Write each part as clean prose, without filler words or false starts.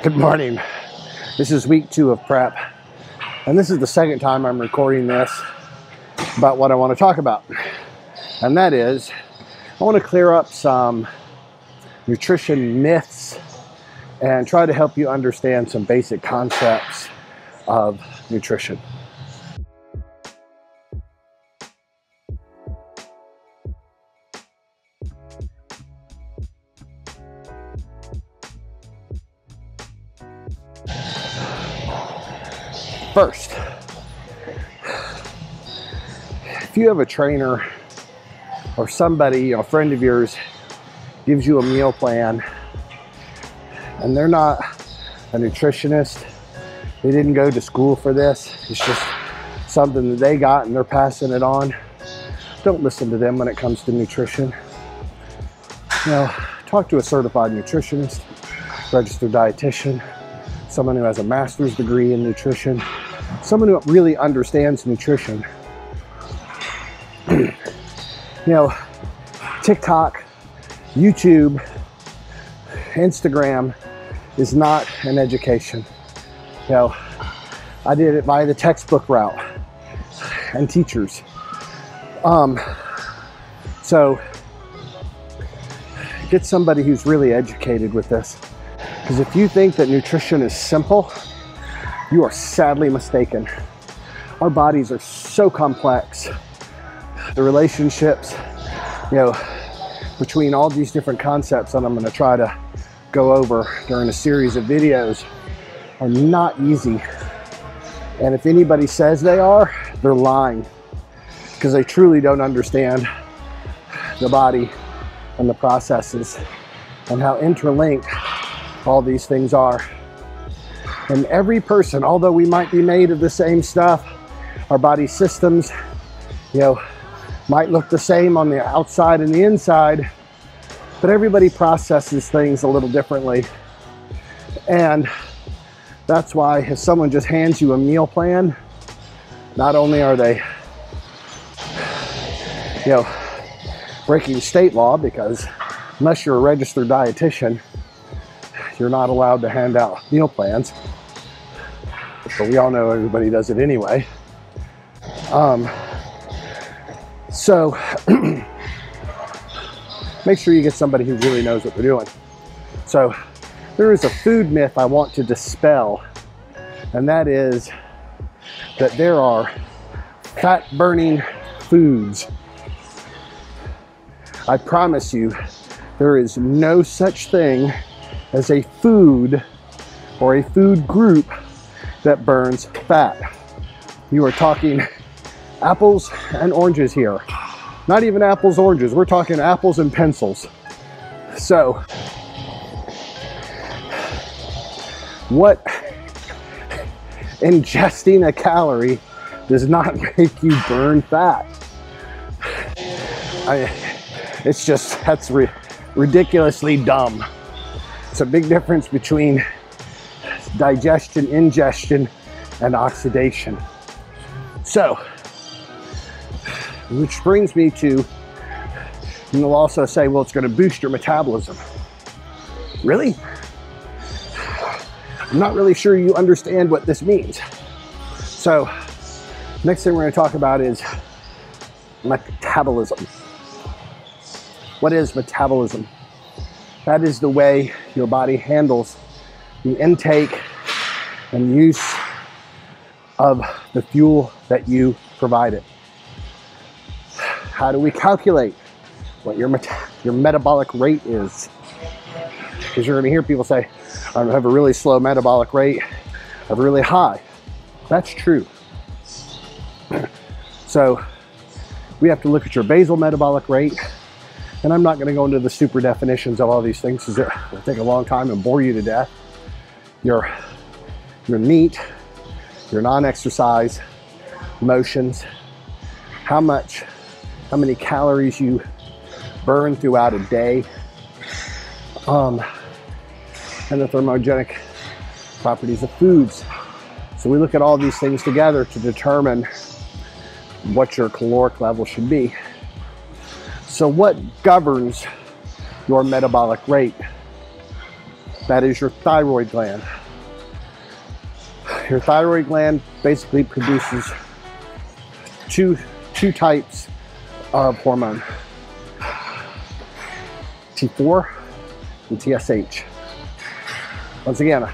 Good morning. This is week 2 of prep, and this is the second time I'm recording this about what I want to talk about. And that is, I want to clear up some nutrition myths and try to help you understand some basic concepts of nutrition. First, if you have a trainer or somebody, a friend of yours, gives you a meal plan and they're not a nutritionist, they didn't go to school for this, it's just something that they got and they're passing it on, don't listen to them when it comes to nutrition. Talk to a certified nutritionist, registered dietitian, someone who has a master's degree in nutrition, someone who really understands nutrition. TikTok, YouTube, Instagram is not an education. I did it by the textbook route and teachers. So get somebody who's really educated with this. Because if you think that nutrition is simple, you are sadly mistaken. Our bodies are so complex. The relationships, between all these different concepts that I'm going to try to go over during a series of videos are not easy. And if anybody says they are, they're lying, because they truly don't understand the body and the processes and how interlinked all these things are. And every person, although we might be made of the same stuff, our body systems, might look the same on the outside and the inside, but everybody processes things a little differently. And that's why if someone just hands you a meal plan, not only are they, breaking state law, because unless you're a registered dietitian, you're not allowed to hand out meal plans. But we all know everybody does it anyway. So make sure you get somebody who really knows what they're doing. So there is a food myth I want to dispel, and that is that there are fat-burning foods. I promise you, there is no such thing as a food or a food group that burns fat. You are talking apples and oranges here. Not even apples, oranges. We're talking apples and pencils. So, what ingesting a calorie does not make you burn fat? That's ridiculously dumb. It's a big difference between digestion, ingestion, and oxidation. So, which brings me to, and they'll also say, well, it's going to boost your metabolism. Really? I'm not really sure you understand what this means. So, next thing we're going to talk about is metabolism. What is metabolism? That is the way your body handles the intake and use of the fuel that you provide it. How do we calculate what your metabolic rate is? Because you're going to hear people say, I have a really slow metabolic rate, I have a really high. That's true. So we have to look at your basal metabolic rate. And I'm not going to go into the super definitions of all these things because it will take a long time and bore you to death. Your NEAT, your non-exercise motions, how many calories you burn throughout a day, and the thermogenic properties of foods. So we look at all these things together to determine what your caloric level should be. So what governs your metabolic rate? That is your thyroid gland. Your thyroid gland basically produces two types of hormone, T4 and TSH. Once again,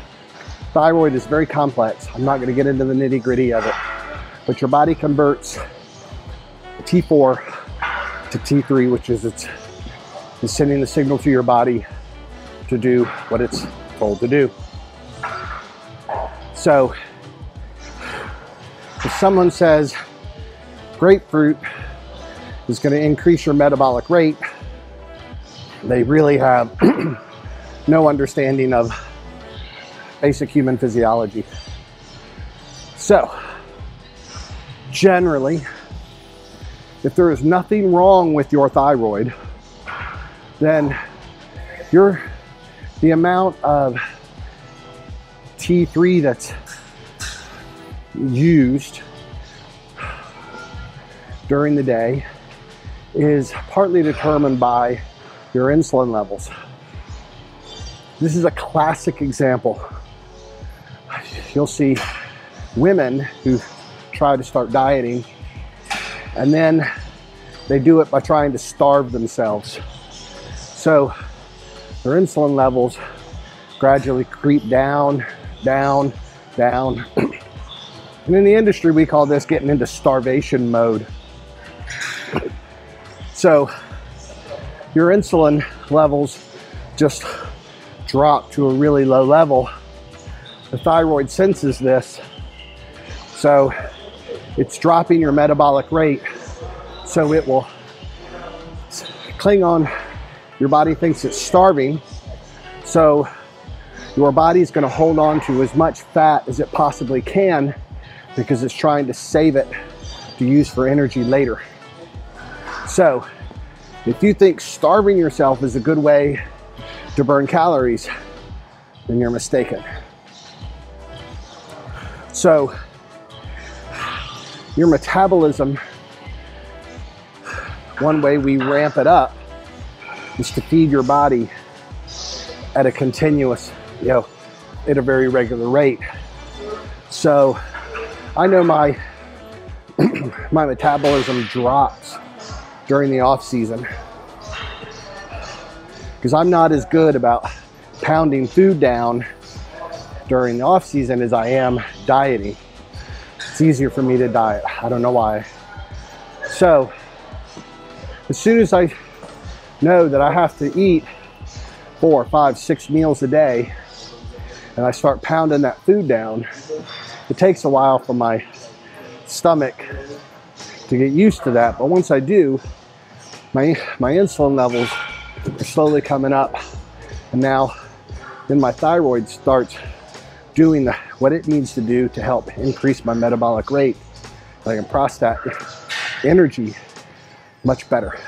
thyroid is very complex. I'm not going to get into the nitty-gritty of it, but your body converts T4 to T3, which is it's sending the signal to your body to do what it's told to do. So if someone says grapefruit is going to increase your metabolic rate, they really have no understanding of basic human physiology. So generally, if there is nothing wrong with your thyroid, then the amount of T3 that's used during the day is partly determined by your insulin levels. This is a classic example. You'll see women who try to start dieting, and then they do it by trying to starve themselves. So their insulin levels gradually creep down, down, down. And in the industry, we call this getting into starvation mode. So your insulin levels just drop to a really low level. The thyroid senses this, so it's dropping your metabolic rate, so it will cling on. Your body thinks it's starving, so your body's going to hold on to as much fat as it possibly can because it's trying to save it to use for energy later. So if you think starving yourself is a good way to burn calories, then you're mistaken. So your metabolism, one way we ramp it up is to feed your body at a continuous, at a very regular rate. So I know my my metabolism drops during the off season because I'm not as good about pounding food down during the off season as I am dieting. It's easier for me to diet. I don't know why. So as soon as I know that I have to eat 4, 5, 6 meals a day and I start pounding that food down, it takes a while for my stomach to get used to that. But once I do, my insulin levels are slowly coming up, and now then my thyroid starts doing what it needs to do to help increase my metabolic rate. I can process that energy much better.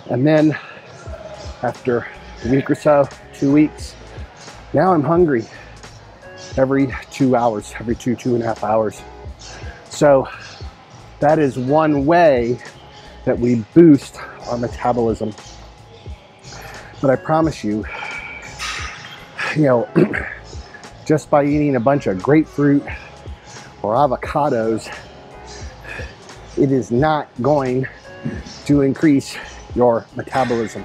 And then after a week or so, 2 weeks, now I'm hungry every 2 hours, every 2.5 hours. So that is one way that we boost our metabolism. But I promise you, just by eating a bunch of grapefruit or avocados, it is not going to increase your metabolism.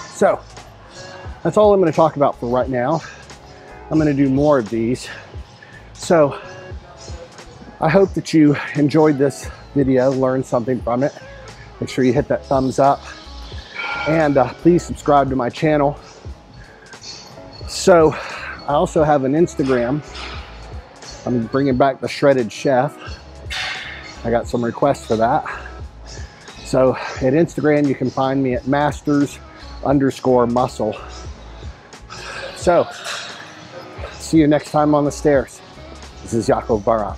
So that's all I'm going to talk about for right now. I'm going to do more of these. So I hope that you enjoyed this video, learned something from it. Make sure you hit that thumbs up, and please subscribe to my channel. So I also have an Instagram. I'm bringing back the Shredded Chef. I got some requests for that. So at Instagram, you can find me at masters_muscle. So see you next time on the stairs. This is Yaakov Baran.